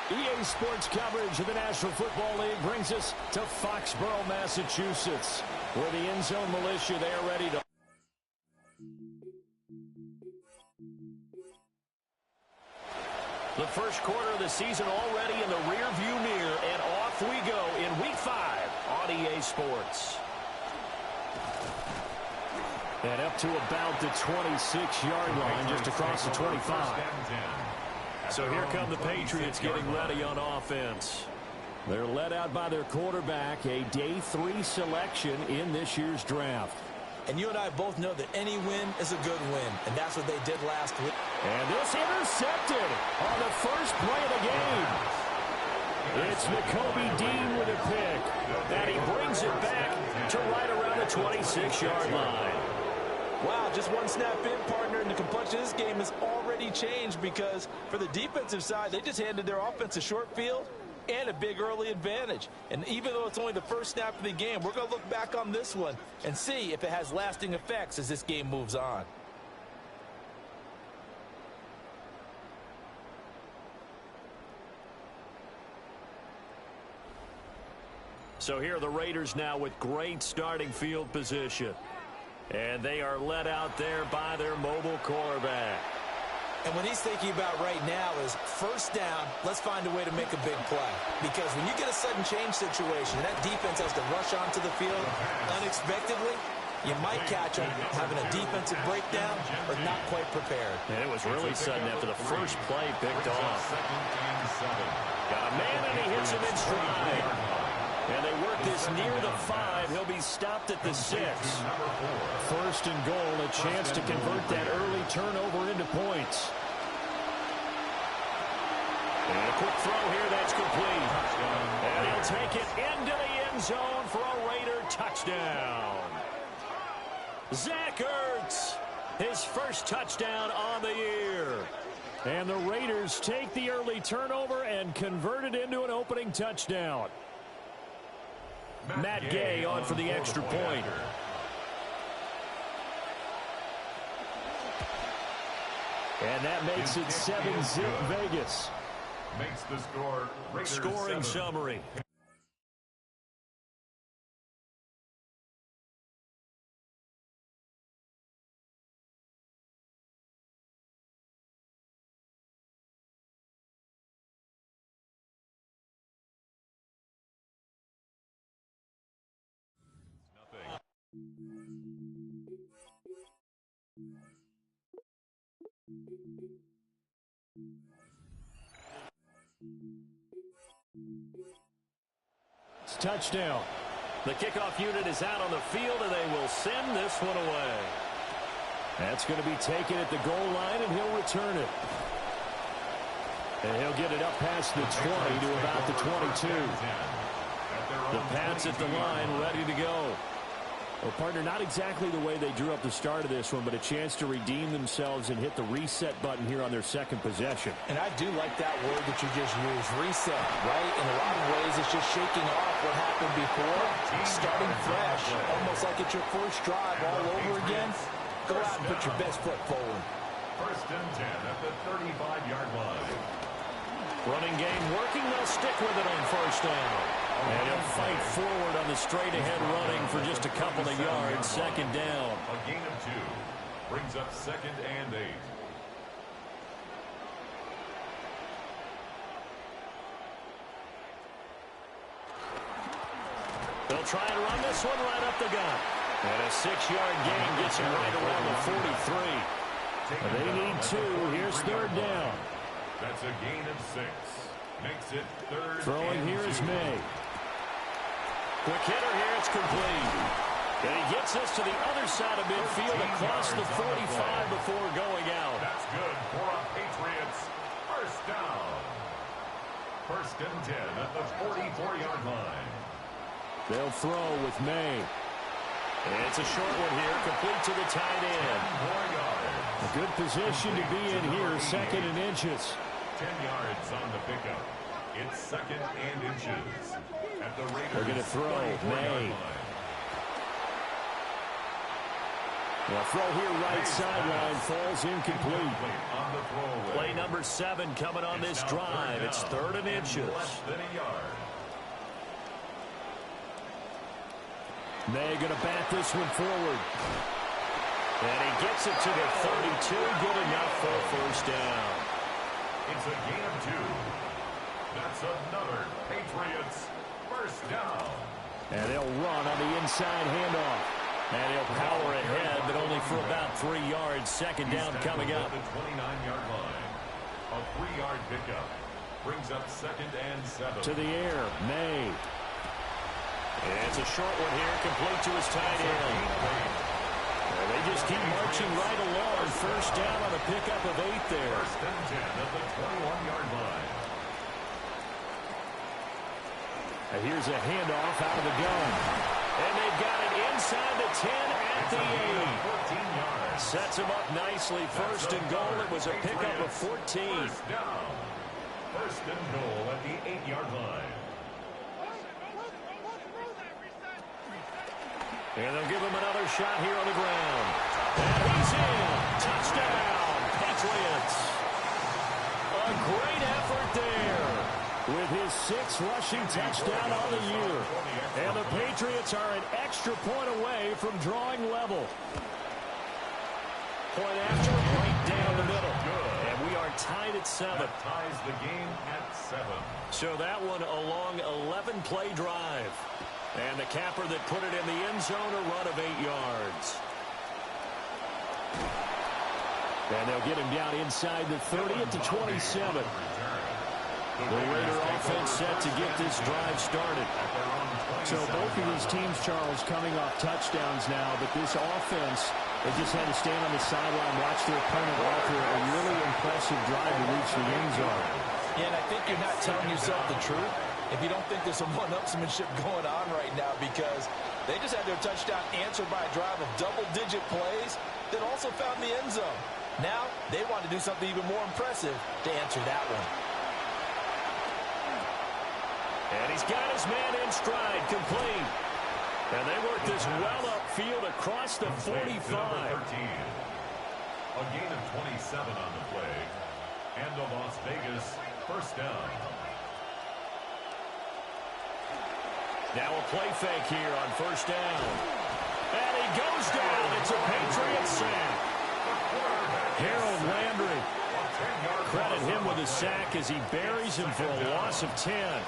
EA Sports coverage of the National Football League brings us to Foxborough, Massachusetts, where the End Zone Militia, they are ready to... The first quarter of the season already in the rearview mirror, and off we go in Week 5 on EA Sports. And up to about the 26-yard line, just across the 25. So here come the Patriots getting ready on offense. They're led out by their quarterback, a day 3 selection in this year's draft. And you and I both know that any win is a good win, and that's what they did last week. And this intercepted on the first play of the game. It's Nakobe Dean with a pick, and he brings it back to right around the 26-yard line. Wow, just one snap in, partner, and the complexion of this game has already changed because for the defensive side, they just handed their offense a short field and a big early advantage. And even though it's only the first snap of the game, we're going to look back on this one and see if it has lasting effects as this game moves on. So here are the Raiders now with great starting field position. And they are led out there by their mobile quarterback. And what he's thinking about right now is first down, let's find a way to make a big play. Because when you get a sudden change situation, that defense has to rush onto the field unexpectedly, you might catch them having a defensive breakdown or not quite prepared. And it was really sudden after the first play picked off. Got a man and he hits him in stride. And they work this near the 5. He'll be stopped at the 6. First and goal, a chance to convert that early turnover into points. And a quick throw here that's complete. And he'll take it into the end zone for a Raider touchdown. Zach Ertz, his first touchdown on the year. And the Raiders take the early turnover and convert it into an opening touchdown. Matt Gay on for the extra point. And that makes it 7-zip Vegas. Makes the score Raiders Scoring 7. Summary. It's touchdown. The kickoff unit is out on the field, and they will send this one away. That's going to be taken at the goal line, and he'll return it. And he'll get it up past the 20 to about the 22. The Pats at the line, ready to go. Well, partner, not exactly the way they drew up the start of this one, but a chance to redeem themselves and hit the reset button here on their second possession. And I do like that word that you just used, reset, right? In a lot of ways, it's just shaking off what happened before, starting fresh, almost like it's your first drive all over again. Go out and put your best foot forward. First and 10 at the 35-yard line. Running game working, they'll stick with it on first down. And he'll fight forward on the straight-ahead running for just a couple of yards, second down. A gain of 2 brings up 2nd and 8. They'll try and run this one right up the gut. And a 6-yard gain gets him right around the 43. They need 2. Here's third down. That's a gain of 6. Makes it third. Throwing here is May. Quick hitter here. It's complete. And he gets this to the other side of midfield across the 45 before going out. That's good for a Patriots first down. First and 10 at the 44-yard line. They'll throw with May. It's a short one here, complete to the tight end. A good position to be in here, second and inches. 10 yards on the pickup. It's second and inches. At the Raiders, they're going to throw. May. The throw here, right sideline, falls incomplete. Play number 7 coming on this drive. It's third and inches. Less than a yard. May going to bat this one forward. And he gets it to the 32. Good enough for a first down. It's a gain of 2. That's another Patriots first down. And they'll run on the inside handoff. And he'll power ahead, but only for about 3 yards. Second down coming up. The 29-yard line. A 3-yard pickup. Brings up second and 7. To the air, May. It's a short one here, complete to his tight end. And they just keep marching right along. First down on a pickup of 8 there. First and 10 at the 21-yard line. And here's a handoff out of the gun. And they've got it inside the 10 at the 8. Sets him up nicely. First and goal. It was a pickup of 14. First down. First and goal at the 8-yard line. And they'll give him another shot here on the ground. And he's in. Touchdown, Patriots. A great effort there with his 6th rushing touchdown on the year. And the Patriots are an extra point away from drawing level. Point after, right down the middle. And we are tied at 7. That ties the game at 7. So that one a long 11-play drive. And the capper that put it in the end zone, a run of 8 yards. And they'll get him down inside the 30 at the 27. The Raider offense set to get this drive started. So both of these teams, Charles, coming off touchdowns now, but this offense, they just had to stand on the sideline, watch their opponent offer a really impressive drive to reach the end zone. Yeah, and I think you're not telling yourself the truth if you don't think there's some one-upsmanship going on right now, because they just had their touchdown answered by a drive of double-digit plays that also found the end zone. Now they want to do something even more impressive to answer that one. And he's got his man in stride, complete. And they work this well upfield across the 45. A gain of 27 on the play. And the Las Vegas first down. Now a play fake here on first down. And he goes down. It's a Patriot sack. Harold Landry. Credit him with a sack as he buries him for a loss of 10.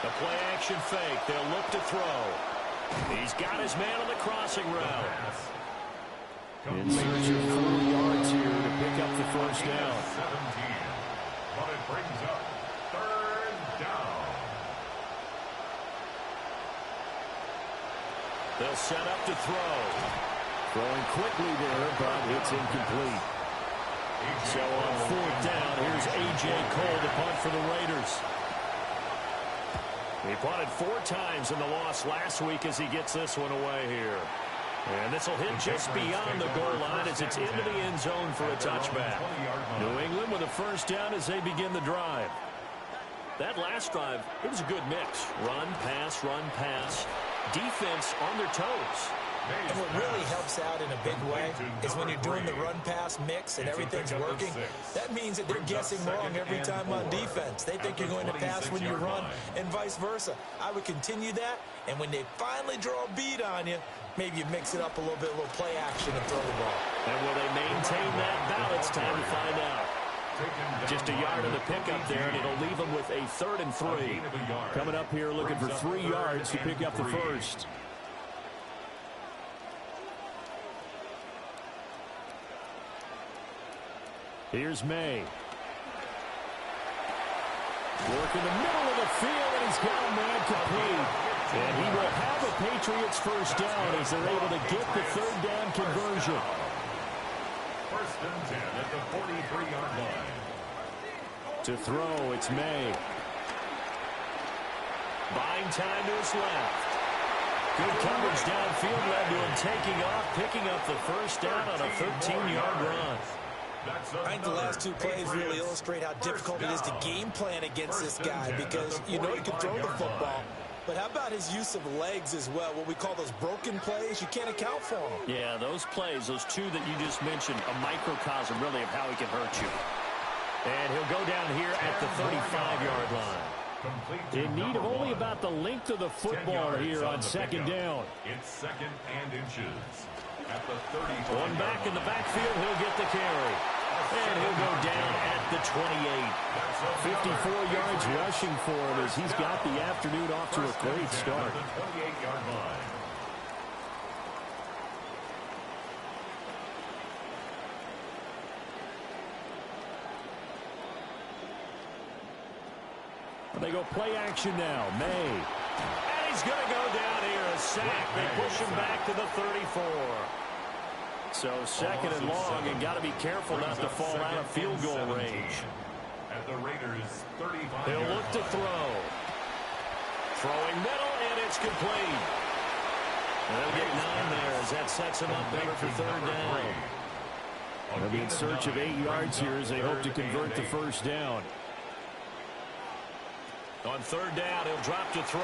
The play action fake. They'll look to throw. He's got his man on the crossing route. In search of 4 yards here to pick up the first down. 17. But it brings up third down. They'll set up to throw. Throwing quickly there, but it's incomplete. So on fourth down, here's A.J. Cole to punt for the Raiders. He punted 4 times in the loss last week as he gets this one away here. And this will hit just beyond the goal line as it's into the end zone for a touchback. New England with a first down as they begin the drive. That last drive, it was a good mix. Run, pass, defense on their toes. And what really helps out in a big way is when you're doing the run-pass mix and everything's working. That means that they're guessing wrong every time on defense. They think you're going to pass when you run and vice versa. I would continue that, and when they finally draw a beat on you, maybe you mix it up a little bit, a little play action and throw the ball. And will they maintain that? Now it's time to find out. Just a yard of the pickup there, and it'll leave them with a 3rd and 3. Coming up here looking for 3 yards to pick up the first. Here's May. Work in the middle of the field, and he's got a man complete. And he will have a Patriots first down as they're able to get the 3rd down conversion. 1st and 10 at the 43-yard line. To throw, it's May. Buying time to his left. Good coverage downfield led to him taking off, picking up the first down on a 13-yard run. I think the last 2 plays really illustrate how difficult it is to game plan against this guy, because you know he can throw the football, but how about his use of legs as well? What we call those broken plays, you can't account for them. Yeah, those plays, those 2 that you just mentioned, a microcosm really of how he can hurt you. And he'll go down here at the 35-yard line. In need of only about the length of the football here on 2nd down. It's 2nd and inches. At the 35. One back in the backfield, he'll get the carry. And he'll go down at the 28. 54 yards rushing for him as he's got the afternoon off to a great start. 28-yard line. They go play action now. May. And he's going to go down here, a sack. They push him back to the 34. So 2nd and long, and got to be careful not to fall out of field goal range. At the Raiders' 35. He'll look to throw. Throwing middle, and it's complete. And they'll get 9 there as that sets him up better for 3rd down. They'll be in search of 8 yards here as they hope to convert the first down. On 3rd down, he'll drop to throw.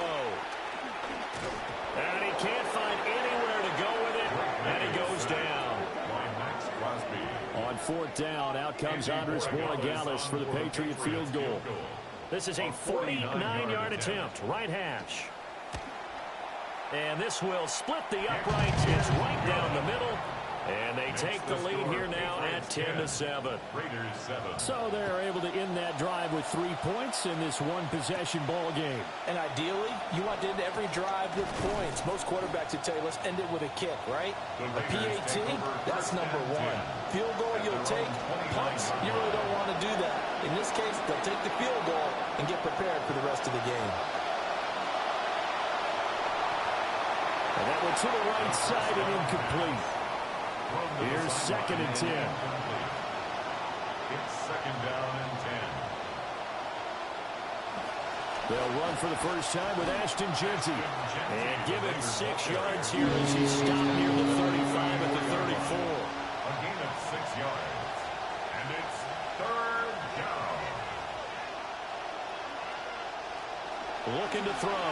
And he can't find anywhere to go with it, and he goes down. On 4th down, out comes Andres Borregales for the Patriot field goal. This is a 49-yard attempt, right hash. And this will split the uprights. It's right down the middle. And they take the lead here now at 10-7. So they're able to end that drive with 3 points in this one-possession ball game. And ideally, you want to end every drive with points. Most quarterbacks would tell you, let's end it with a kick, right? A PAT, that's number 1. Field goal, you'll take. Punts, you really don't want to do that. In this case, they'll take the field goal and get prepared for the rest of the game. And that one to the right side and incomplete. Here's 2nd and 10. It's 2nd down and 10. They'll run for the first time with Ashton Jeanty. And give him 6 yards here as he stopped near the 35 at the 34. A gain of 6 yards. And it's 3rd down. Looking to throw.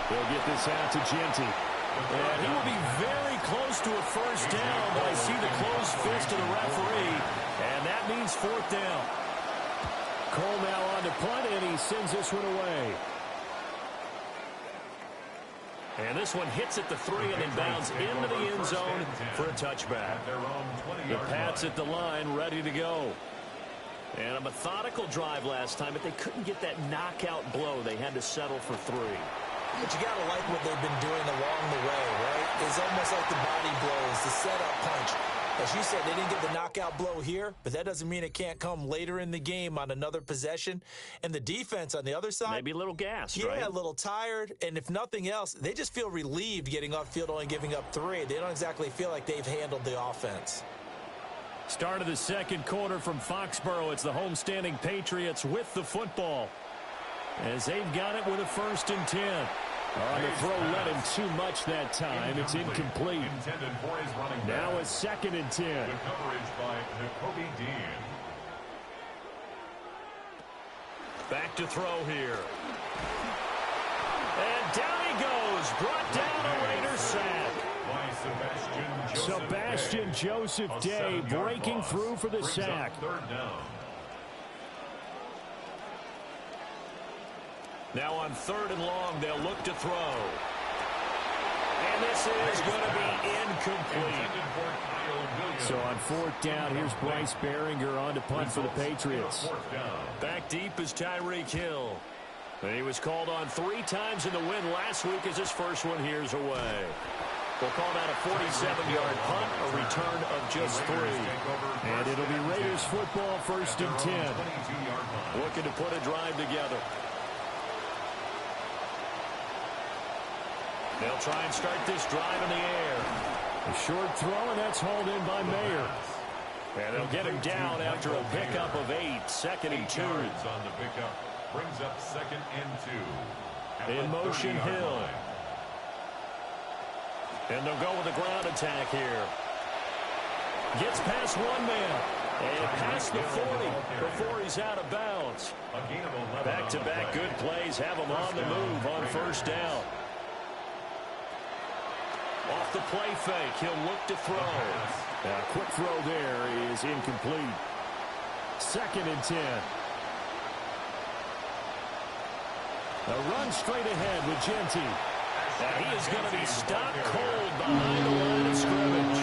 They'll get this out to Jeanty. And he will be very close to a first down, but I see the closed fist of the referee, and that means 4th down. Cole now on to punt, and he sends this one away. And this one hits at the 3 and then bounds into the end zone for a touchback. The Pats at the line, ready to go. And a methodical drive last time, but they couldn't get that knockout blow. They had to settle for 3. But you got to like what they've been doing along the way, right? It's almost like the body blows, the setup punch. As you said, they didn't get the knockout blow here, but that doesn't mean it can't come later in the game on another possession. And the defense on the other side, maybe a little gassed, right? Yeah, a little tired. And if nothing else, they just feel relieved getting off field, only giving up 3. They don't exactly feel like they've handled the offense. Start of the 2nd quarter from Foxborough. It's the homestanding Patriots with the football, as they've got it with a 1st and 10. On the throw, led him too much that time. It's incomplete. Now a 2nd and 10. Good coverage by Nakobe Dean. Back to throw here. And down he goes. Brought down a Raiders sack. Sebastian Joseph Day breaking through for the sack. 3rd down. Now on 3rd and long, they'll look to throw. And this is going to be incomplete. So on 4th down, here's Bryce Behringer on to punt for the Patriots. Back deep is Tyreek Hill. He was called on 3 times in the win last week as his first one here's away. We'll call that a 47-yard punt, a return of just 3. And it'll be Raiders football, 1st and 10. Looking to put a drive together. They'll try and start this drive in the air. A short throw, and that's hauled in by Mayer. And they'll get him down after a pickup of 8. 2nd and 2. On the pickup brings up 2nd and 2. In motion, Hill. And they'll go with a ground attack here. Gets past one man. And past the 40 before he's out of bounds. Back-to-back good plays have him on the move on 1st down. Off the play fake, he'll look to throw. A quick throw there is incomplete. 2nd and 10. A run straight ahead with Genty. And he is going to be stopped cold behind the line of scrimmage.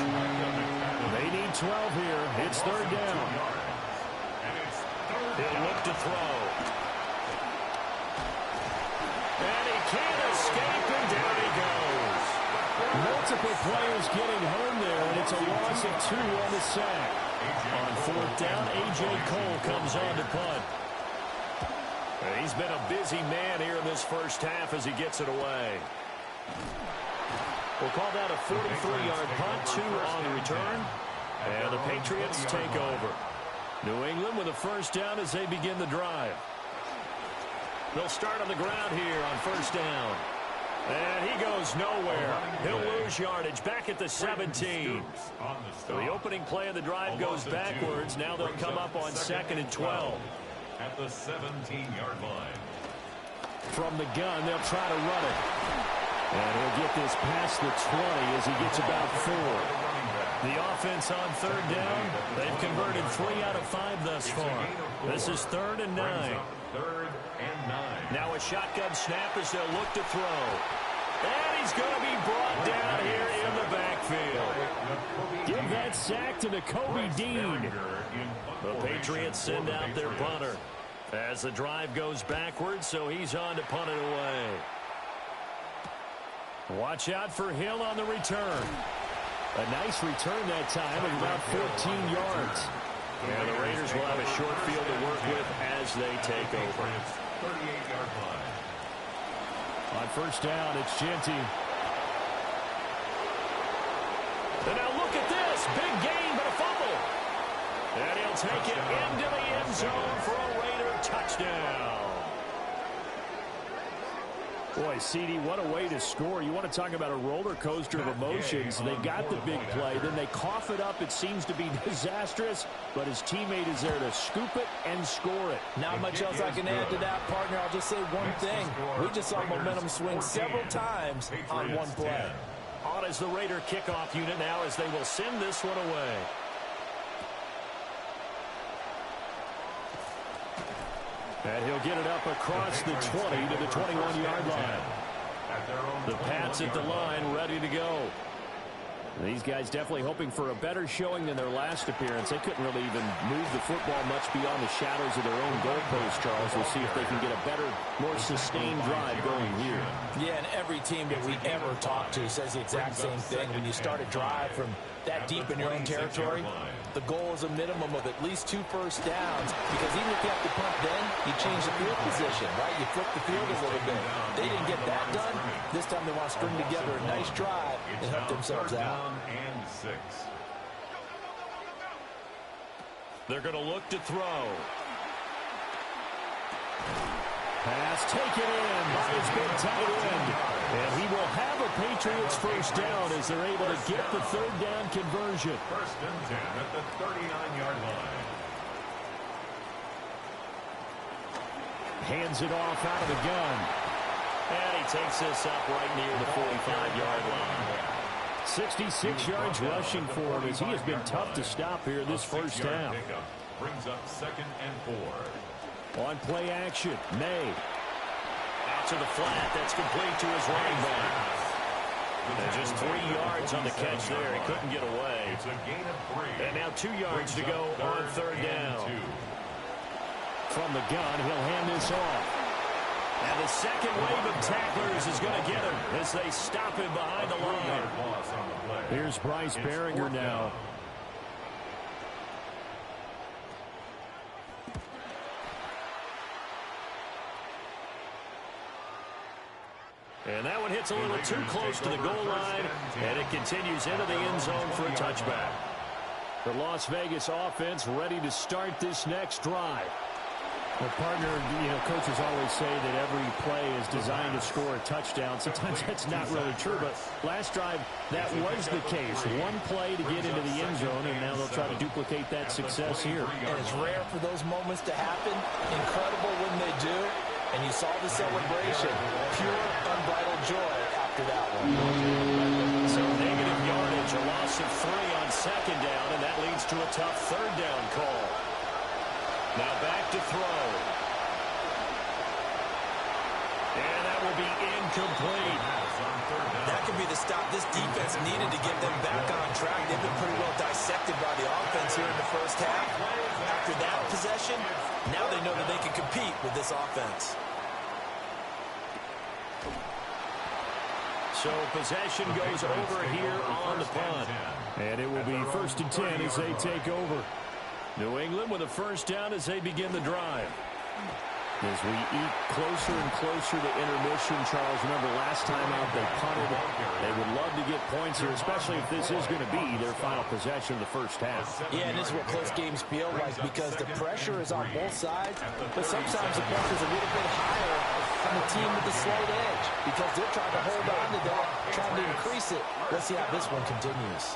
They need 12 here. It's 3rd down. He'll look to throw. And he can't escape, and down he goes. Multiple players getting home there, and it's a loss of 2 on the sack. On 4th down, A.J. Cole comes on to punt. He's been a busy man here in this first half as he gets it away. We'll call that a 43-yard punt, 2 on the return. And the Patriots take over. New England with a 1st down as they begin the drive. They'll start on the ground here on 1st down. And he goes nowhere. He'll lose yardage back at the 17. So the opening play of the drive goes backwards. Now they'll come up on 2nd and 12. At the 17-yard line. From the gun, they'll try to run it. And he'll get this past the 20 as he gets about 4. The offense on 3rd down, they've converted 3 out of 5 thus far. This is 3rd and 9. 3rd and 9. Now a shotgun snap as they'll look to throw. And he's going to be brought down here in the backfield. Give that sack to Nakobe Dean. The Patriots send out their punter as the drive goes backwards, so he's on to punt it away. Watch out for Hill on the return. A nice return that time of about 14 yards. And the Raiders will have a short field to work with as they take over. 38-yard line. On 1st down, it's Genty. And now look at this. Big gain, but a fumble. And he'll take it into the end zone for a Raider touchdown. Boy, CD, what a way to score. You want to talk about a roller coaster of emotions. They got the big play, then they cough it up. It seems to be disastrous, but his teammate is there to scoop it and score it. Not much else I can add to that, partner. I'll just say one thing. We just saw momentum swing several times on one play. On is the Raider kickoff unit now as they will send this one away. And he'll get it up across the 20 to the 21-yard line. The Pats at the line, ready to go. These guys definitely hoping for a better showing than their last appearance. They couldn't really even move the football much beyond the shadows of their own goalpost, Charles. We'll see if they can get a better, more sustained drive going here. Yeah, and every team that we ever talk to says the exact same thing. When you start a drive from that deep in your own territory, the goal is a minimum of at least 2 first downs, because even if you have to punt then, you change the field position, right? You flip the field a little bit. They didn't get that done. This time they want to string together a nice drive and help themselves out. And 6. They're going to look to throw. Pass taken in by his big tight end. And he will have a Patriots first down as they're able to get the 3rd down conversion. 1st and 10 at the 39-yard line. Hands it off out of the gun. And he takes this up right near the 45-yard line. 66 yards rushing for him as he has been tough to stop here this first half. Brings up 2nd and 4. On play action, May. Out to the flat. That's complete to his running back. And just 3 yards on the catch there. He couldn't get away. It's a gain of 3. And now 2 yards to go on third down. From the gun, he'll hand this off. And the second wave of tacklers is going to get him as they stop him behind the line. Here's Bryce Behringer now. And that one hits a little too close to the goal line, and it continues into the end zone for a touchback. The Las Vegas offense ready to start this next drive. Well, partner, coaches always say that every play is designed to score a touchdown. Sometimes that's not really true, but last drive, that was the case. One play to get into the end zone, and now they'll try to duplicate that success here. And it's rare for those moments to happen. Incredible when they do. And you saw the celebration. Pure, unbridled joy after that one. So negative yardage, a loss of 3 on second down, and that leads to a tough third down call. Now back to throw. And that will be incomplete. That could be the stop this defense needed to get them back on track. They've been pretty well dissected by the offense here in the first half. After that possession, now they know that they can compete with this offense. So possession goes over here on the punt. And it will be 1st and 10 as they take over. New England with a first down as they begin the drive. As we eat closer and closer to intermission, Charles, remember last time out they punted. They would love to get points here, especially if this is going to be their final possession of the first half. Yeah, and this is what close games feel like because the pressure is on both sides, but sometimes the pressure is a little bit higher on the team with the slight edge because they're trying to hold on to that, trying to increase it. Let's see how this one continues.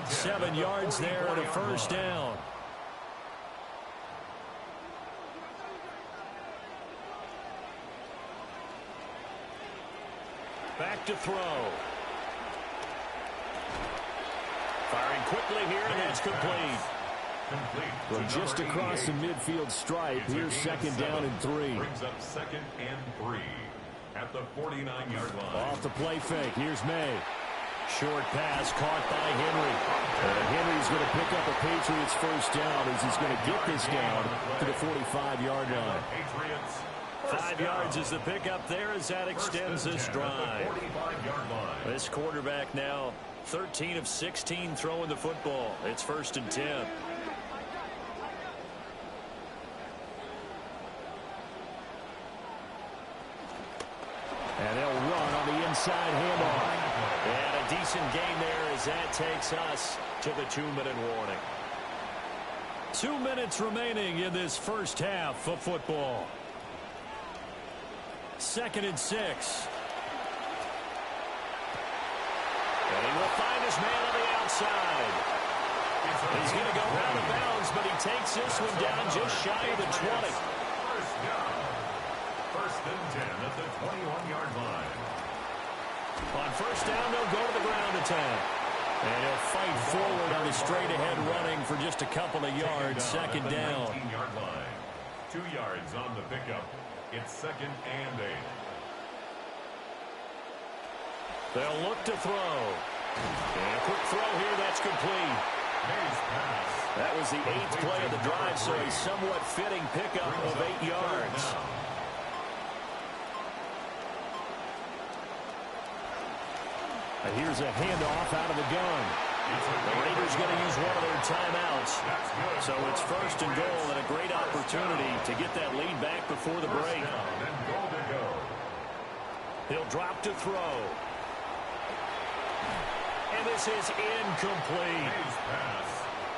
7 yards there and a first down. Back to throw. Firing quickly here, and that's complete. From just across the midfield stripe, here's 2nd down and 3. Brings up 2nd and 3 at the 49-yard line. Off the play fake, here's May. Short pass caught by Henry. And Henry's going to pick up a Patriots first down as he's going to get this down to the 45-yard line. 5 yards is the pickup there as that extends this drive. This quarterback now 13 of 16 throwing the football. It's 1st and 10. And they'll run on the inside handoff. And a decent gain there as that takes us to the 2-minute warning. 2 minutes remaining in this first half of football. 2nd and 6. And he will find his man on the outside. He's going to go out of bounds, but he takes this one down just shy of the 20. First and 10 at the 21-yard line. On first down, they'll go to the ground attack. And he'll fight forward on the straight-ahead running for just a couple of yards. 2nd down. 19-yard line. 2 yards on the pickup. It's 2nd and 8. They'll look to throw. And a quick throw here, that's complete. That was the 8th play of the drive, so a somewhat fitting pickup of 8 yards. And here's a handoff out of the gun. The Raiders going to use one of their timeouts. So it's 1st and goal and a great opportunity to get that lead back before the break. He'll drop to throw. And this is incomplete.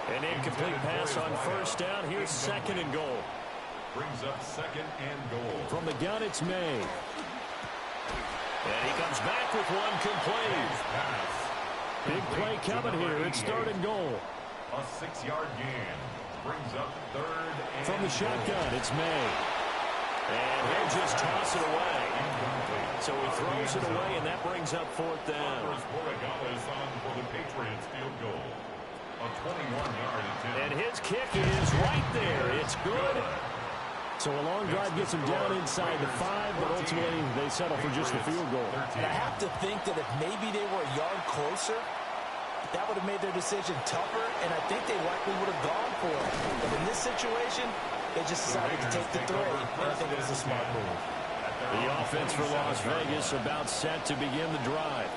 An incomplete pass on first down. Here's 2nd and goal. Brings up 2nd and goal. From the gun, it's May. And he comes back with one complete. Big play coming here. It's 3rd and goal. A 6-yard gain. Brings up 3rd and from the shotgun, it's May. And he'll just toss it away. So he throws it away, and that brings up 4th down. Borregales on for the Patriots field goal. A 21-yard attempt. And his kick is right there. It's good. So a long drive gets them down inside the 5, but ultimately they settle for just the field goal. And I have to think that if maybe they were a yard closer, that would have made their decision tougher, and I think they likely would have gone for it. But in this situation, they just decided to take the 3, and I think it was a smart move. The offense for Las Vegas about set to begin the drive.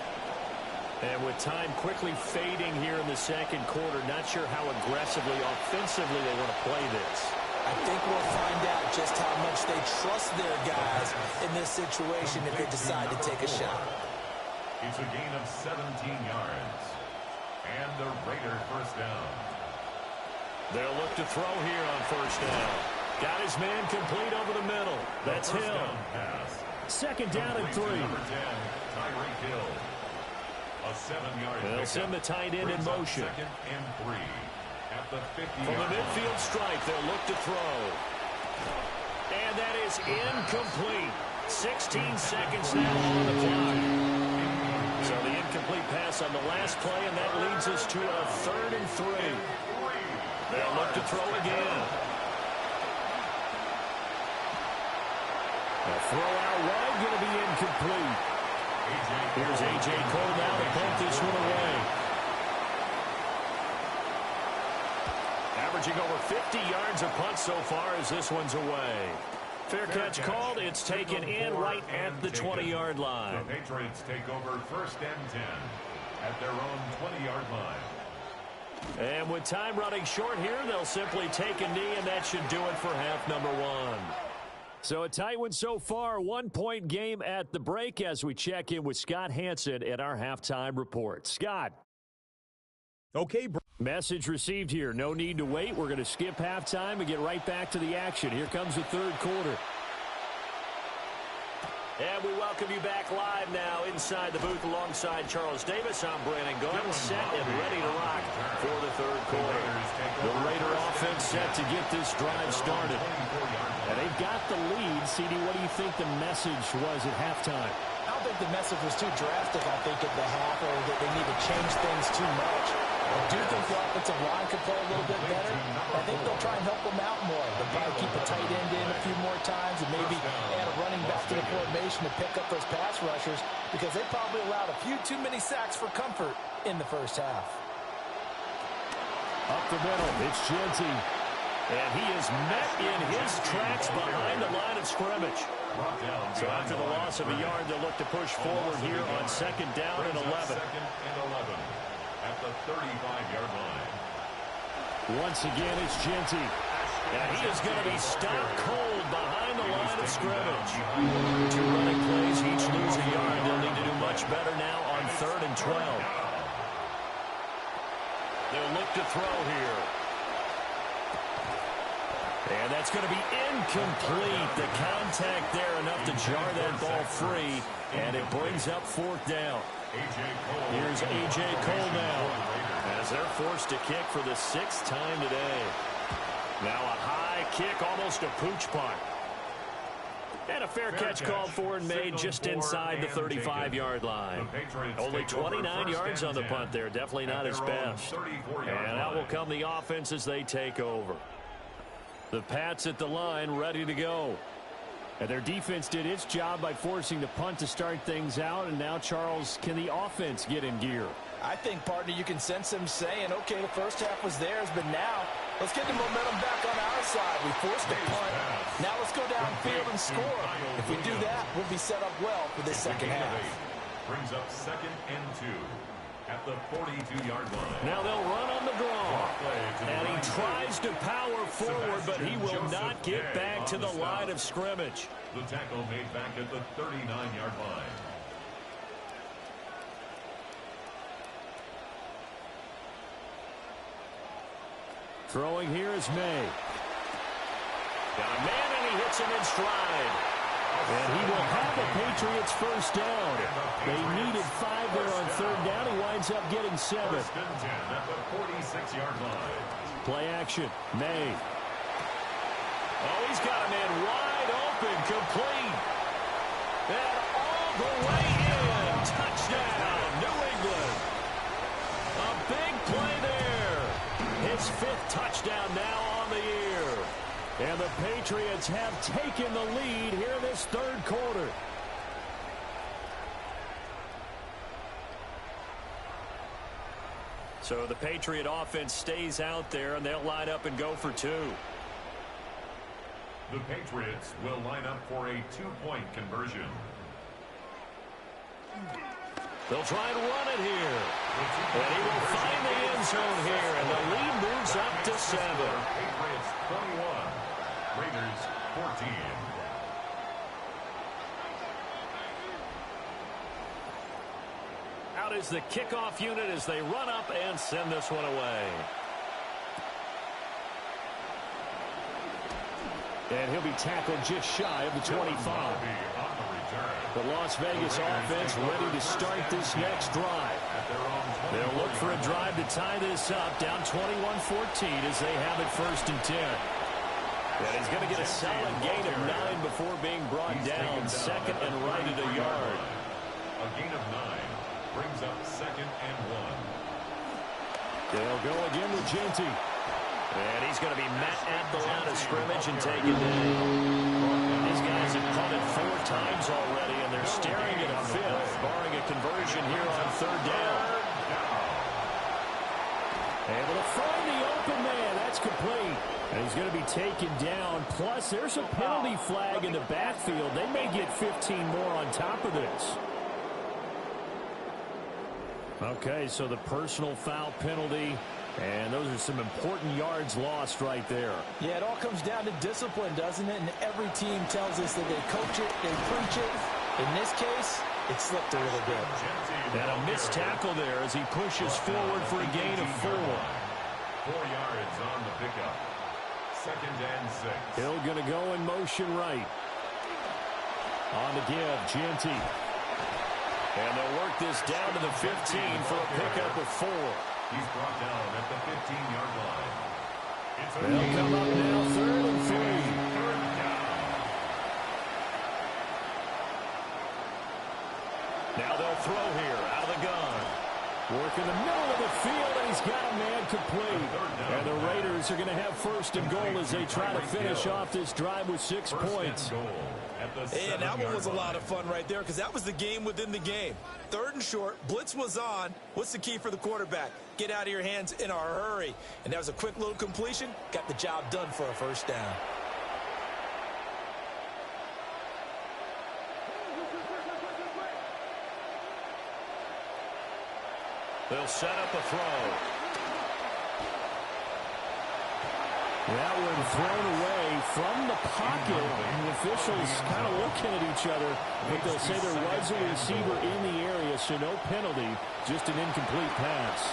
And with time quickly fading here in the second quarter, not sure how aggressively, offensively they want to play this. I think we'll find out just how much they trust their guys in this situation if they decide to take a shot. It's a gain of 17 yards. And the Raiders first down. They'll look to throw here on first down. Got his man complete over the middle. That's Hill. Second down and 3. Number 10, Tyreek Hill. A 7-yard They'll send the tight end in motion. Second and 3 at the 50. From the midfield stripe, they'll look to throw. And that is incomplete. 16 seconds now on the clock. So the incomplete pass on the last play, and that leads us to a 3rd and 3. They'll look to throw again. The throw out wide, going to be incomplete. Here's A.J. Cole now to punt this one away. Averaging over 50 yards a punt so far as this one's away. Fair catch called. It's taken in right at the 20-yard line. The Patriots take over 1st and 10 at their own 20-yard line. And with time running short here, they'll simply take a knee, and that should do it for half number 1. So a tight one so far, 1-point game at the break as we check in with Scott Hanson at our halftime report. Scott. Okay, Message received here. No need to wait. We're going to skip halftime and get right back to the action. Here comes the 3rd quarter. And we welcome you back live now inside the booth alongside Charles Davis. I'm Brandon Gunn, set and ready to rock for the 3rd quarter. The Raider offense set to get this drive started. And they've got the lead. CD, what do you think the message was at halftime? I don't think the message was too drastic, I think, at the half, or that they need to change things too much. I do think the offensive line could play a little bit better. I think they'll try and help them out more. They'll probably keep a tight end in a few more times and maybe add a running back to the formation to pick up those pass rushers, because they probably allowed a few too many sacks for comfort in the first half. Up the middle, it's Genty. And he is met in his tracks behind the line of scrimmage. So after the loss of a yard, they'll look to push forward here on 2nd down and 11. Second and 11 at the 35-yard line. Once again, it's Genty. And he is going to be stopped cold behind the line of scrimmage. 2 running plays, each lose a yard. They'll need to do much better now on 3rd and 12. They'll look to throw here. And that's going to be incomplete. The contact there enough to jar that ball free. And it brings up 4th down. Here's A.J. Cole now, as they're forced to kick for the 6th time today. Now a high kick, almost a pooch punt. And a fair catch called for and made just inside the 35-yard line. Only 29 yards on the punt there. Definitely not his best. And out will come the offense as they take over. The Pats at the line, ready to go. And their defense did its job by forcing the punt to start things out. And now, Charles, can the offense get in gear? I think, partner, you can sense them saying, okay, the first half was theirs, but now let's get the momentum back on our side. We forced a punt. Now let's go downfield and score. If we do that, we'll be set up well for this second half. Brings up 2nd and 2 at the 42-yard line. Now they'll run on the draw. And he tries to power forward, but he will not get back to the line of scrimmage. The tackle made back at the 39-yard line. Throwing here is May. Got a man, and he hits him in stride. And he will have the Patriots first down. They needed 5 there on 3rd down. He winds up getting 7. 1st and 10 at the 46-yard line. Play action. May. Oh, he's got a man wide open, complete. And all the way in. Touchdown, New England. A big play there. His 5th touchdown now on the year. And the Patriots have taken the lead here in this third quarter. So the Patriot offense stays out there, and they'll line up and go for two. The Patriots will line up for a two-point conversion. They'll try and run it here. And he will find the end zone here, and the lead moves up to 7. Patriots 21, Raiders 14. Out is the kickoff unit as they run up and send this one away. And he'll be tackled just shy of the 25. The Las Vegas offense ready to start this next drive. They'll look for a drive to tie this up, down 21-14 as they have it 1st and 10. And he's going to get a solid gain of 9 before being brought down, 2nd and right at a yard. A gain of 9 brings up 2nd and 1. They'll go again with Genty. And he's going to be met at the line of scrimmage and taken down. These guys have punted 4 times already, and they're staring at a 5th, barring a conversion here on 3rd down. Able to find the open man. That's complete. And he's going to be taken down. Plus, there's a penalty flag in the backfield. They may get 15 more on top of this. Okay, so the personal foul penalty. And those are some important yards lost right there. Yeah, it all comes down to discipline, doesn't it? And every team tells us that they coach it, they preach it. In this case, it slipped a little bit. And a missed tackle there as he pushes forward for a gain of 4. 4 yards on the pickup. 2nd and 6. Hill going to go in motion right. On the give, Genty. And they'll work this down to the 15 for a pickup of 4. He's brought down at the 15-yard line. They'll come up now 3rd and 3. Now they'll throw here out of the gun. Work in the middle of the field, and he's got a man complete. And the Raiders are going to have 1st and goal as they try to finish off this drive with 6 points. And that one was a lot of fun right there because that was the game within the game. 3rd and short, blitz was on. What's the key for the quarterback? Get out of your hands in a hurry. And that was a quick little completion. Got the job done for a 1st down. They'll set up a throw. That one thrown away from the pocket. And the officials kind of looking at each other, but they'll say there was a receiver in the area, so no penalty, just an incomplete pass.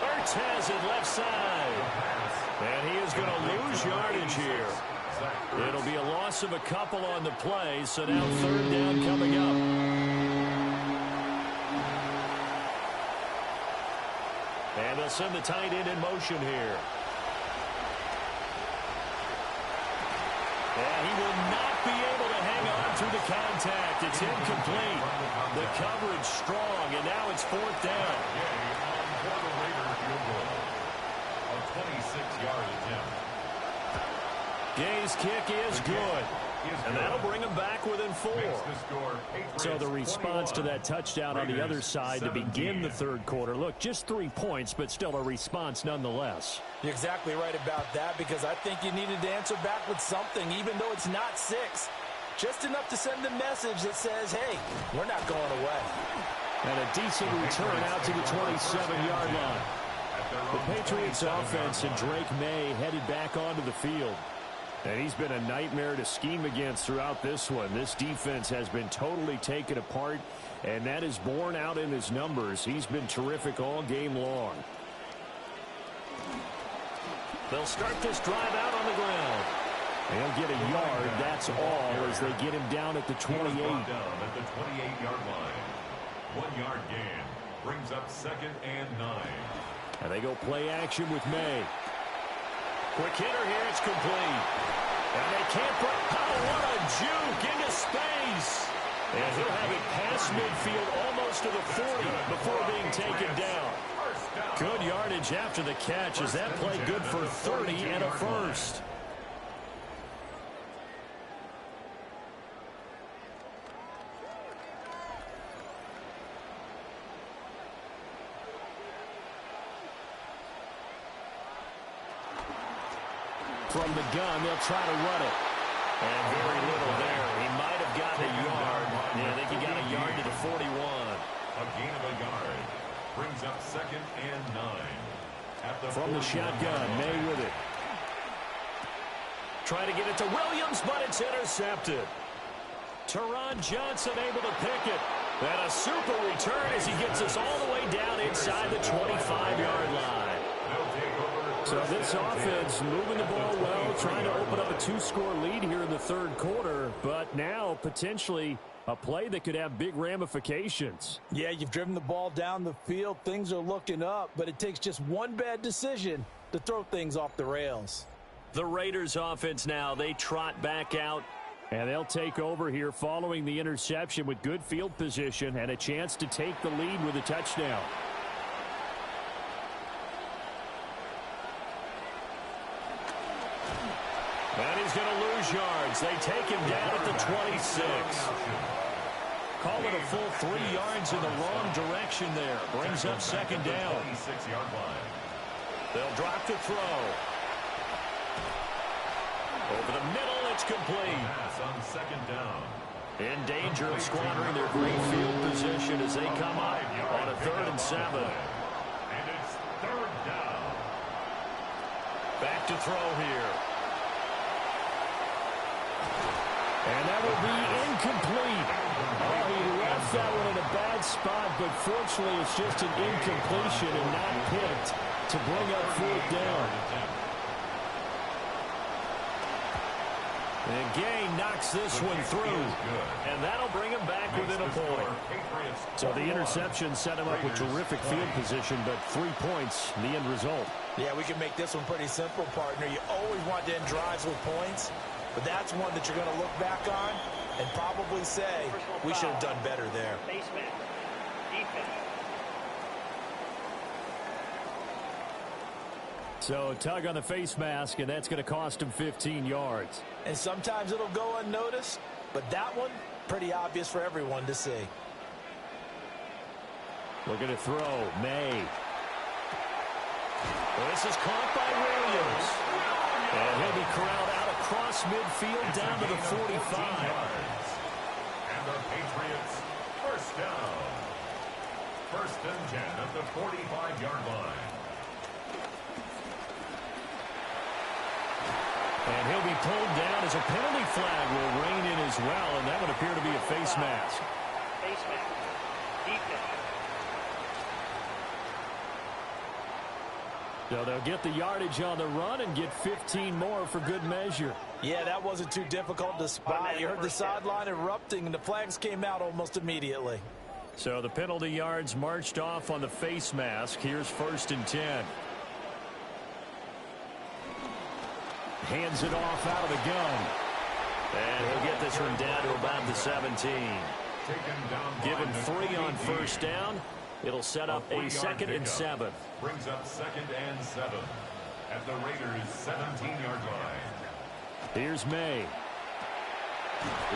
Ertz has it left side. And he is going to lose yardage here. It'll be a loss of a couple on the play, so now 3rd down coming up. And they'll send the tight end in motion here. And he will not be able to hang on through the contact. It's incomplete. The coverage strong, and now it's 4th down. For the Raiders field goal. A 26-yard attempt. Gay's kick is good. And that'll bring him back within 4. So the response to that touchdown on the other side to begin the 3rd quarter. Look, just 3 points, but still a response nonetheless. You're exactly right about that because I think you needed to answer back with something, even though it's not 6. Just enough to send a message that says, hey, we're not going away. And a decent return out to the 27-yard line. The Patriots offense and Drake May headed back onto the field. And he's been a nightmare to scheme against throughout this one. This defense has been totally taken apart, and that is borne out in his numbers. He's been terrific all game long. They'll start this drive out on the ground. They'll get a yard, that's all, as they get him down at the 28. Down at the 28-yard line. 1 yard gain brings up 2nd and 9. And they go play action with May. Quick hitter here, it's complete. And they can't put, oh, what a juke into space. And he'll have it past midfield almost to the 40 before being taken down. Good yardage after the catch as that play good for 30 and a 1st. From the gun, they'll try to run it. And very little there. He might have gotten a yard. Yeah, I think he got a yard to the 41. A gain of a yard. Brings up 2nd and 9. From the shotgun, May with it. Try to get it to Williams, but it's intercepted. Teron Johnson able to pick it. And a super return as he gets us all the way down inside the 25-yard line. So this offense moving the ball well, trying to open up a 2-score lead here in the third quarter, but now potentially a play that could have big ramifications. Yeah, you've driven the ball down the field. Things are looking up, but it takes just one bad decision to throw things off the rails. The Raiders offense now, they trot back out, and they'll take over here following the interception with good field position and a chance to take the lead with a touchdown. And he's going to lose yards. They take him down at the 26. Call it a full 3 yards in the wrong direction there. Brings up 2nd down. They'll drop the throw. Over the middle, it's complete. Pass on 2nd down. In danger of squandering their great field position as they come up on a 3rd and 7. And it's 3rd down. Back to throw here. And that will be incomplete. Oh, he left that one in a bad spot, but fortunately it's just an incompletion and not picked to bring up 4th down. And Gay knocks this one through, and that'll bring him back within a point. So the interception set him up with terrific field position, but 3 points, the end result. Yeah, we can make this one pretty simple, partner. You always want to end drives with points, but that's one that you're going to look back on and probably say, we should have done better there. So tug on the face mask, and that's going to cost him 15 yards. And sometimes it'll go unnoticed, but that one, pretty obvious for everyone to see. Looking to throw, May. Well, this is caught by Williams. And he'll be corralled out across midfield down to the 45. And the Patriots, 1st down. 1st and 10 at the 45-yard line. And he'll be pulled down as a penalty flag will rein in as well, and that would appear to be a face mask. Face mask. Defense. So they'll get the yardage on the run and get 15 more for good measure. Yeah, that wasn't too difficult to spot. You heard the sideline erupting, and the flags came out almost immediately. So the penalty yards marched off on the face mask. Here's 1st and 10. Hands it off out of the gun. And he'll get this one down to about the 17. Given 3 on 1st down. It'll set up a 2nd and 7. Brings up 2nd and 7 at the Raiders' 17-yard line. Here's May.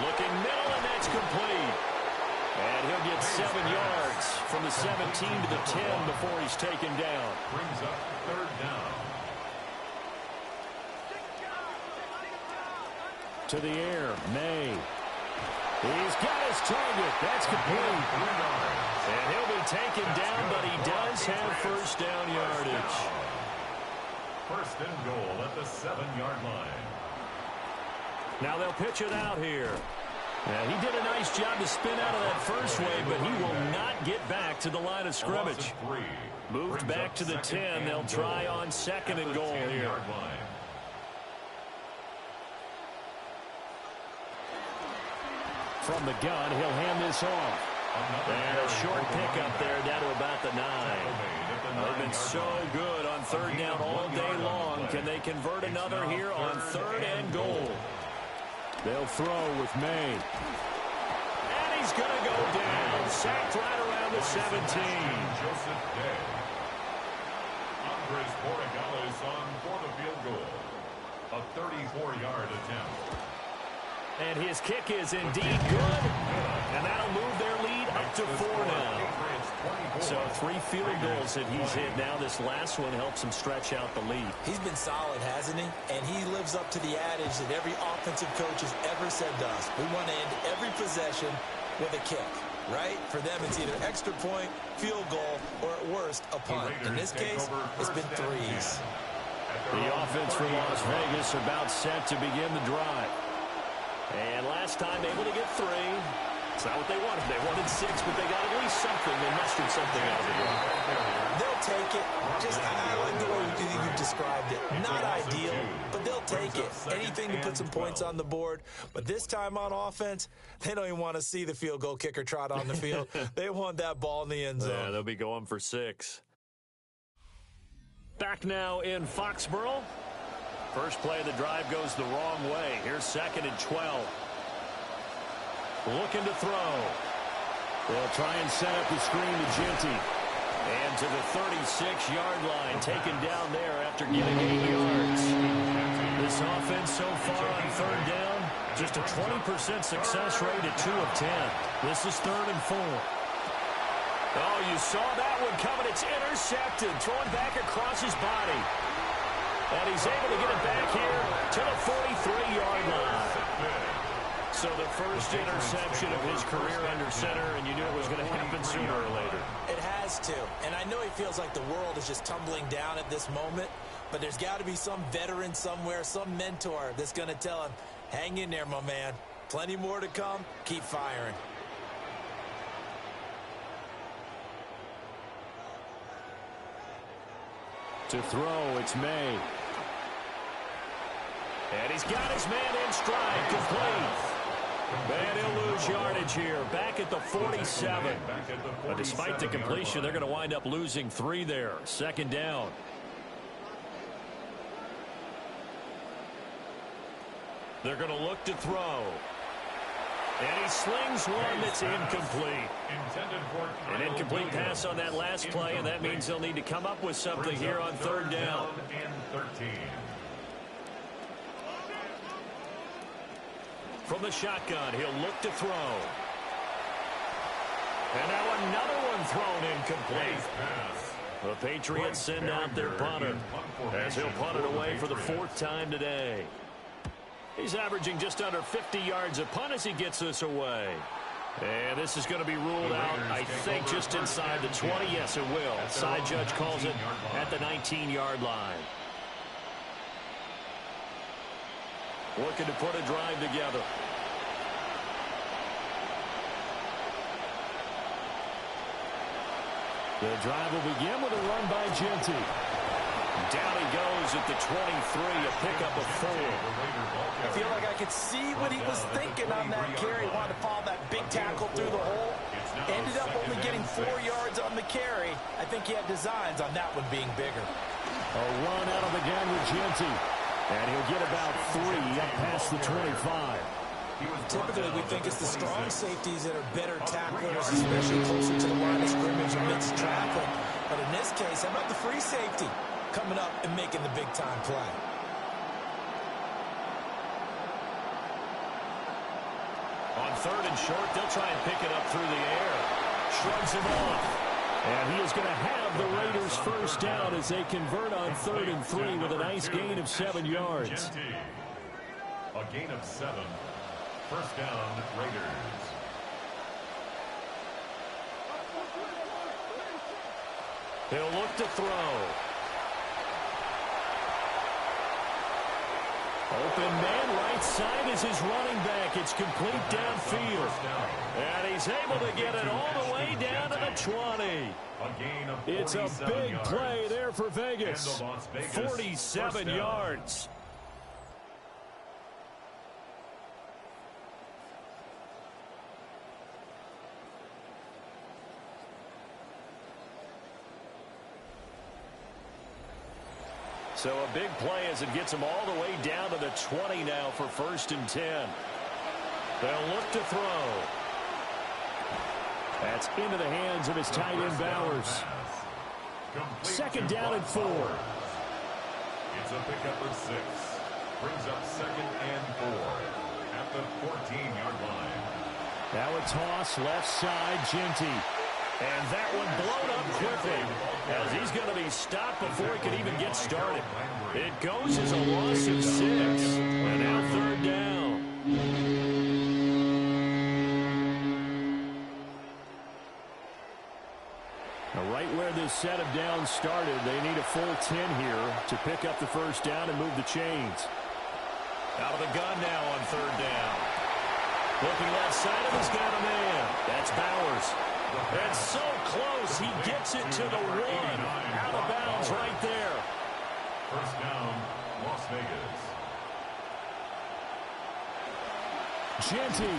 Looking middle, and that's complete. And he'll get 7 yards from the 17 to the 10 before he's taken down. Brings up 3rd down. To the air, May. He's got his target. That's complete. And he'll be taken down, but he does have 1st down yardage. 1st and goal at the 7-yard line. Now they'll pitch it out here. Yeah, he did a nice job to spin out of that first wave, but he will not get back to the line of scrimmage. Moved back to the 10. They'll try on 2nd and goal here. From the gun, he'll hand this off. And a short pickup there down to about the 9. They've been so good on 3rd down all day long. Can they convert another here on 3rd and goal? They'll throw with May. And he's going to go down. Sacked right around the 17. Joseph Day. Andres Borregales on for the field goal. A 34-yard attempt. And his kick is indeed good. And that'll move their lead up to 4 now. So 3 field goals that he's hit now. This last one helps him stretch out the lead. He's been solid, hasn't he? And he lives up to the adage that every offensive coach has ever said to us. We want to end every possession with a kick, right? For them, it's either extra point, field goal, or at worst, a punt. In this case, it's been 3s. The offense for Las Vegas about set to begin the drive. And last time able to get 3. It's not what they wanted. They wanted 6, but they got at least something. They mustered something out of the game. They'll take it. I like the way you described it. Not ideal, but they'll take it. Anything to put some points on the board. But this time on offense, they don't even want to see the field goal kicker trot on the field. They want that ball in the end zone. Yeah, they'll be going for 6. Back now in Foxborough. First play of the drive goes the wrong way. Here's 2nd and 12. Looking to throw. They'll try and set up the screen to Genty. And to the 36-yard line, taken down there after getting 8 yards. This offense so far on 3rd down, just a 20% success rate at 2 of 10. This is 3rd and 4. Oh, you saw that one coming. It's intercepted. Thrown back across his body. And he's able to get it back here to the 43-yard line. So the first interception of his career under center, and you knew it was going to happen sooner or later. It has to. And I know he feels like the world is just tumbling down at this moment, but there's got to be some veteran somewhere, some mentor that's going to tell him, hang in there, my man. Plenty more to come. Keep firing. To throw, it's May. And he's got his man in stride, complete. And he'll lose yardage here, back at the 47. But despite the completion, they're going to wind up losing 3 there. 2nd down. They're going to look to throw. And he slings one that's incomplete. An incomplete pass on that last play, and that means they'll need to come up with something here on 3rd down. From the shotgun, he'll look to throw. And now another one thrown incomplete. The Patriots send out their punter, as he'll punt it away for the 4th time today. He's averaging just under 50 yards a punt as he gets this away. And this is going to be ruled out, I think, just inside the 20. Yes, it will. Side judge calls it at the 19-yard line. Looking to put a drive together. The drive will begin with a run by Genty. Down he goes at the 23, a pickup of 4. I feel like I could see what he was thinking on that carry. Wanted to follow that big tackle through the hole. Ended up only getting 4 yards on the carry. I think he had designs on that one being bigger. A run out of the gun with Genty. And he'll get about 3 up past the 25. Typically, we think it's the strong safeties that are better tacklers, especially closer to the line of scrimmage amidst traffic. But in this case, how about the free safety coming up and making the big-time play? On 3rd and short, they'll try and pick it up through the air. Shrugs him off. And he is going to have the Raiders first down as they convert on 3rd and 3 with a nice gain of 7 yards. A gain of 7. First down, Raiders. He'll look to throw. Open man, right side is his running back. It's complete downfield. And he's able to get it all the way down to the 20. It's a big play there for Vegas. 47 yards. So a big play as it gets him all the way down to the 20 now for 1st and 10. They'll look to throw. That's into the hands of his tight end Bowers. 2nd down and 4. It's a pickup of 6. Brings up 2nd and 4 at the 14-yard line. Now a toss left side, Genty. And that one blown up quickly, as he's going to be stopped before he can even get started. It goes as a loss of 6. And now 3rd down. Now, right where this set of downs started, they need a full 10 here to pick up the 1st down and move the chains. Out of the gun now on 3rd down. Looking left side of his got a man. That's Bowers. And so close, he gets it to the 1. Out of bounds right there. 1st down, Las Vegas. Genty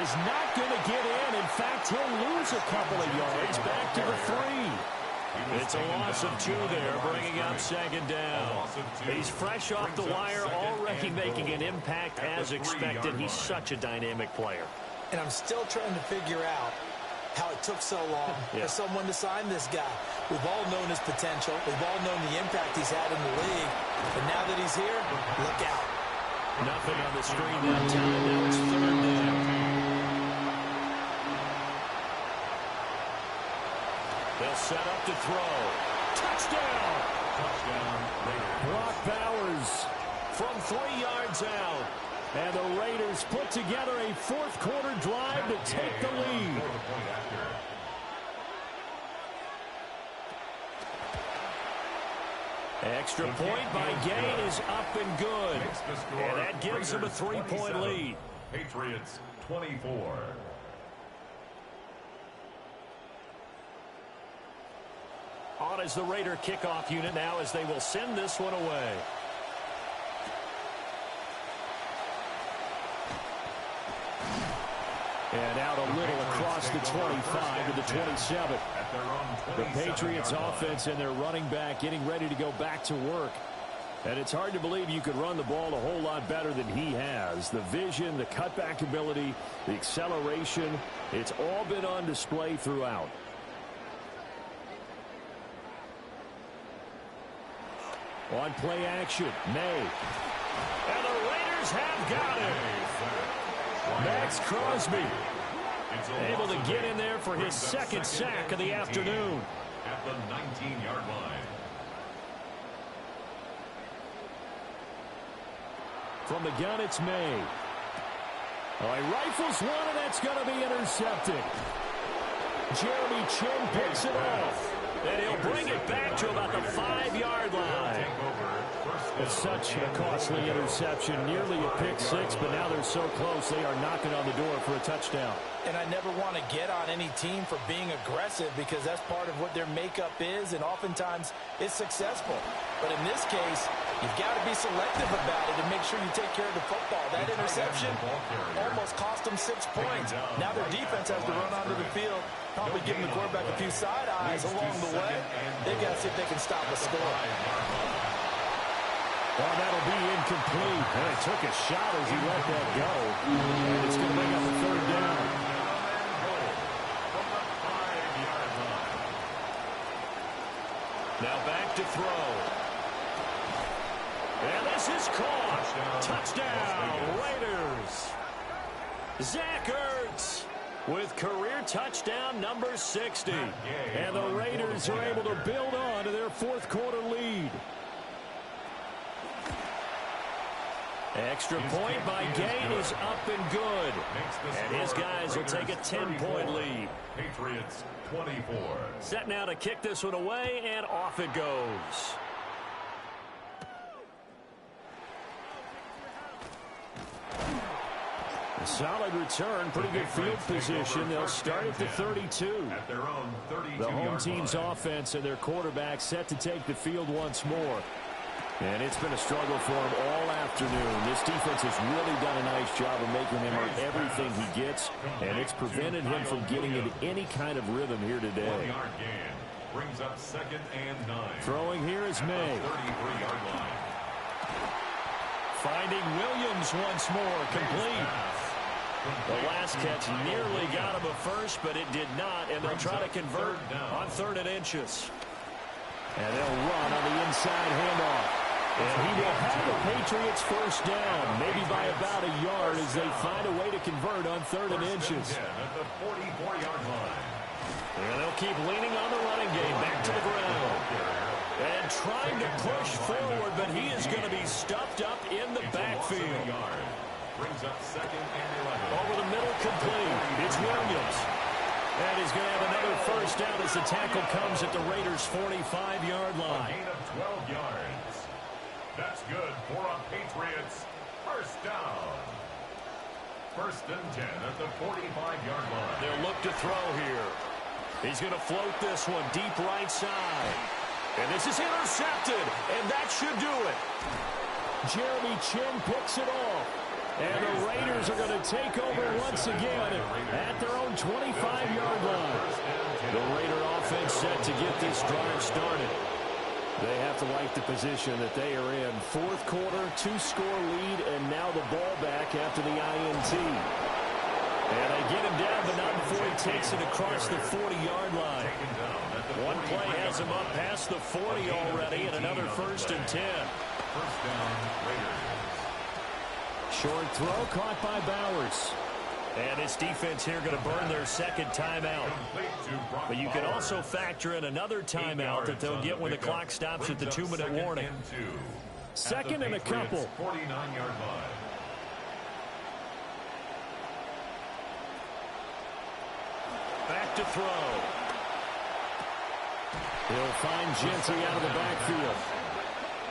is not going to get in. In fact, he'll lose a couple of yards back to the 3. It's a loss of 2 there, bringing up 2nd down. He's fresh off the wire, already making an impact as expected. He's such a dynamic player. And I'm still trying to figure out how it took so long for someone to sign this guy. We've all known his potential. We've all known the impact he's had in the league. And now that he's here, look out. Nothing on the screen that time. Now it's 3rd down. They'll set up to throw. Touchdown! Brock Bowers From 3 yards out. and the Raiders put together a 4th quarter drive to take the lead. Extra point by Gay is up and good. And that gives them a 3-point lead. Patriots 24. On is the Raider kickoff unit now as they will send this one away. And out a little across the 25 to the 27. The Patriots offense and their running back getting ready to go back to work. And it's hard to believe you could run the ball a whole lot better than he has. The vision, the cutback ability, the acceleration, it's all been on display throughout. On play action, May. And the Raiders have got it. Max Crosby Able to get in there for his 2nd sack of the afternoon. At the 19-yard line. From the gun, it's May. Oh, he rifles one, and that's going to be intercepted. Jeremy Chin picks it off. And he'll bring it back to about the 5-yard line. It's such a costly interception, nearly a pick-6, but now they're so close they are knocking on the door for a touchdown. And I never want to get on any team for being aggressive because that's part of what their makeup is, and oftentimes it's successful. But in this case, you've got to be selective about it and make sure you take care of the football. That interception almost cost them 6 points. Now their defense has to run onto the field, probably giving the quarterback a few side eyes along the way. They've got to see if they can stop a score. Well, that'll be incomplete. And he took a shot as he let that go. And it's going to bring up a 3rd down. Now back to throw. And this is caught. Touchdown, Raiders. Zach Ertz with career touchdown number 60. And the Raiders are able to build on to their 4th quarter lead. Extra point by Gay is up and good. And his guys will take a 10-point lead. Patriots 24. Set now to kick this one away, and off it goes. A solid return, pretty good field position. They'll start at the 32. At their own 32-yard The home team's line. offense and their quarterback set to take the field once more. And it's been a struggle for him all afternoon. This defense has really done a nice job of making him earn everything he gets, and it's prevented him from getting into any kind of rhythm here today. 1-yard gain brings up 2nd and 9. Throwing here is May. 33-yard line. Finding Williams once more, complete. The last catch nearly got him a first, but it did not, and they'll try to convert on 3rd and inches. And they'll run on the inside handoff. And he will have the Patriots 1st down, maybe by about a yard as they find a way to convert on 3rd and inches. At the 44-yard line. And they'll keep leaning on the running game. Back to the ground. And trying to push forward, but he is going to be stuffed up in the backfield. Brings up second and 11. Over the middle, complete. It's Williams. And he's going to have another first down as the tackle comes at the Raiders' 45-yard A line. gain of 12 yards. That's good for a Patriots first down. First and 10 at the 45-yard line. They'll look to throw here. He's going to float this one deep right side. And this is intercepted, and that should do it. Jeremy Chin picks it off. And the Raiders are going to take over once again at their own 25-yard line. The Raider offense set to get this drive started. They have to like the position that they are in. Fourth quarter, 2-score lead, and now the ball back after the INT. And they get him down, but not before he takes it across the 40-yard line. One play has him up past the 40 already, and another first and 10. First down, Raiders. Short throw caught by Bowers. And this defense here going to burn their second timeout. But you can also factor in another timeout that they'll get when the clock stops at the 2-minute warning. Second and a couple. 49-yard line. Back to throw. He'll find Jency out of the backfield.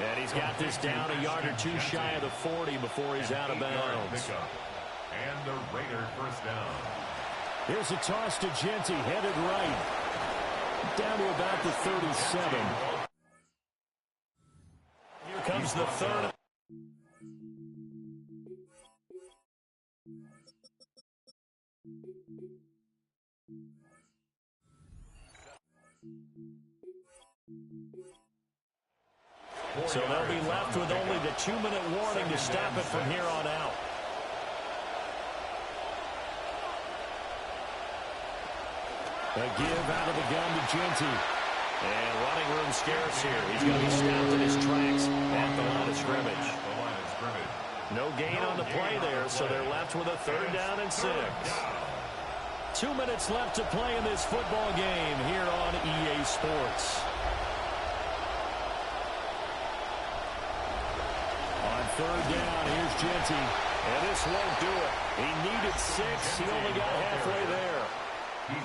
And he's got this down a yard or two shy of the 40 before he's out of bounds. And the Raider first down. Here's a toss to Jency, headed right. Down to about the 37. Here comes the third. So they'll be left with only the 2-minute warning to stop it from here on out. A give out of the gun to Jency. And running room scarce here. He's going to be stopped in his tracks at the line of scrimmage. No gain on the play there, so they're left with a third down and 6. 2 minutes left to play in this football game here on EA Sports. On third down, here's Jency. And this won't do it. He needed 6. He only got halfway there.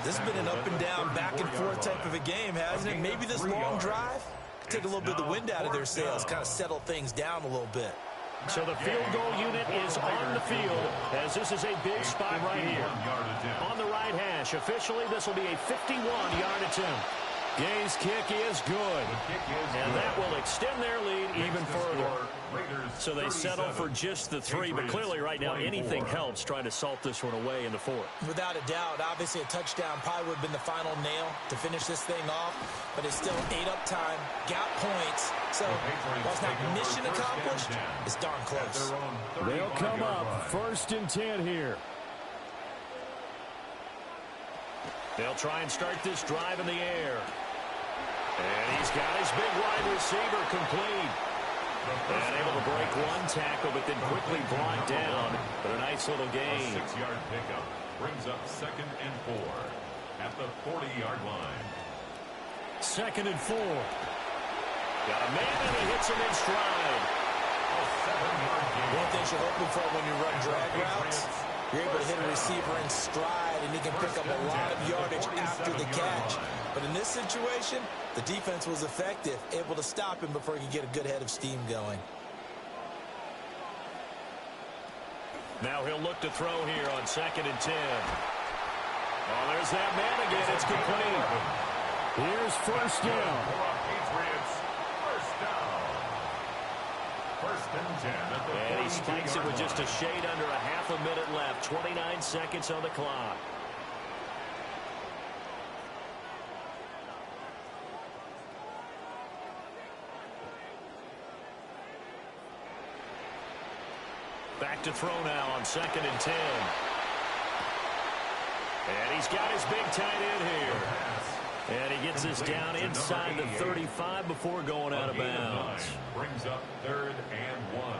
This has been an up-and-down, back-and-forth type of a game, hasn't it? Maybe this long drive could take a little bit of the wind out of their sails, kind of settle things down a little bit. So the field goal unit is on the field, as this is a big spot right here. On the right hash, officially this will be a 51-yard attempt. Gay's kick is good, and that will extend their lead even further. So they settle for just the 3, but clearly right now anything helps trying to salt this one away in the 4th. Without a doubt, obviously a touchdown probably would have been the final nail to finish this thing off, but it's still 8 up time, got points, so while it's not mission accomplished, it's darn close. They'll come up first and 10 here. They'll try and start this drive in the air. And he's got his big wide receiver complete. And able to break one tackle, but then quickly brought down. But a nice little gain. A 6-yard pickup brings up second and 4 at the 40-yard line. Second and 4. Got a man, and he hits him in stride. A 7-yard gain. One thing you're hoping for when you run drag routes, you're able to hit a receiver in stride, and he can pick up a lot of yardage after the catch. But in this situation, the defense was effective, able to stop him before he could get a good head of steam going. Now he'll look to throw here on second and 10. Oh, there's that man again. It's complete. Here's first down. Patriots, first down. First and 10 at the 42-yard line. And he spikes it with just a shade under a half a minute left. 29 seconds on the clock. Back to throw now on second and 10. And he's got his big tight end here. And he gets this down inside the 35 before going out of bounds. Brings up third and 1.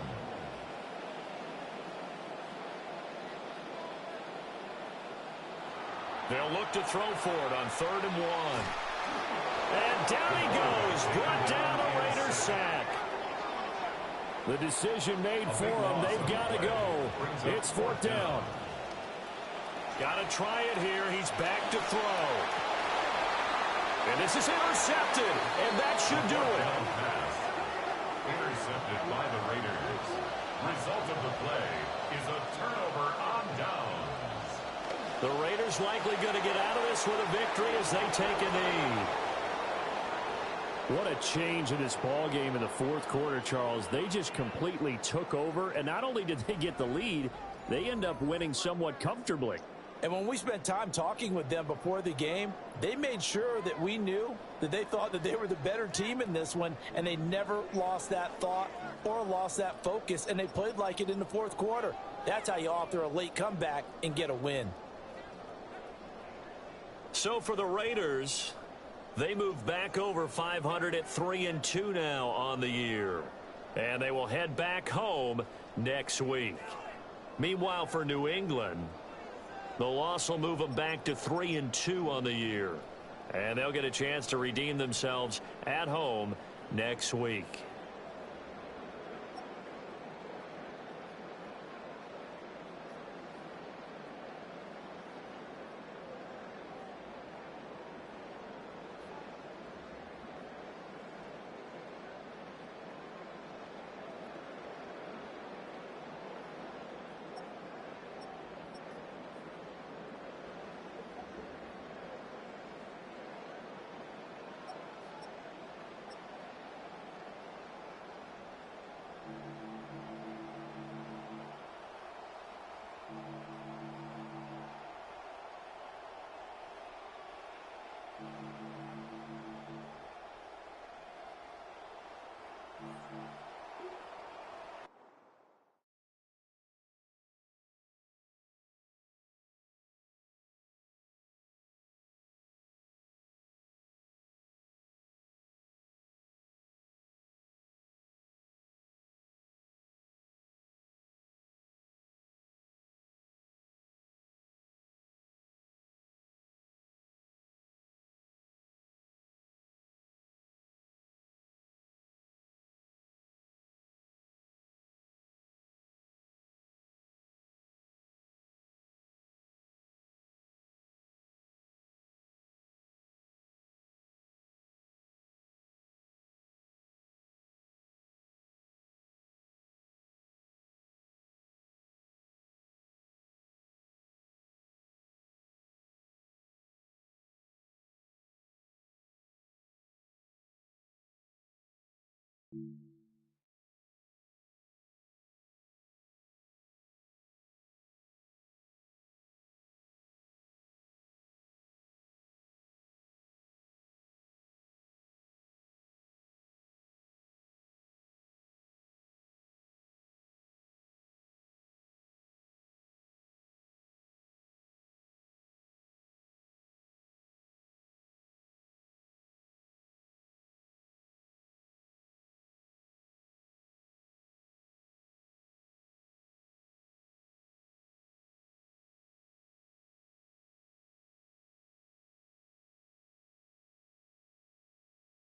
They'll look to throw for it on 3rd and 1. And down he goes. Brought down, a Raiders sack. The decision made for them. They've got to go. It's 4th down. Got to try it here. He's back to throw. And this is intercepted. And that should do it. Intercepted by the Raiders. Result of the play is a turnover on downs. The Raiders likely going to get out of this with a victory as they take a knee. What a change in this ball game in the 4th quarter, Charles. They just completely took over, and not only did they get the lead, they end up winning somewhat comfortably. And when we spent time talking with them before the game, they made sure that we knew that they thought that they were the better team in this one, and they never lost that thought or lost that focus, and they played like it in the 4th quarter. That's how you author a late comeback and get a win. So for the Raiders, they move back over 500 at 3-2 now on the year. And they will head back home next week. Meanwhile, for New England, the loss will move them back to 3-2 on the year. And they'll get a chance to redeem themselves at home next week.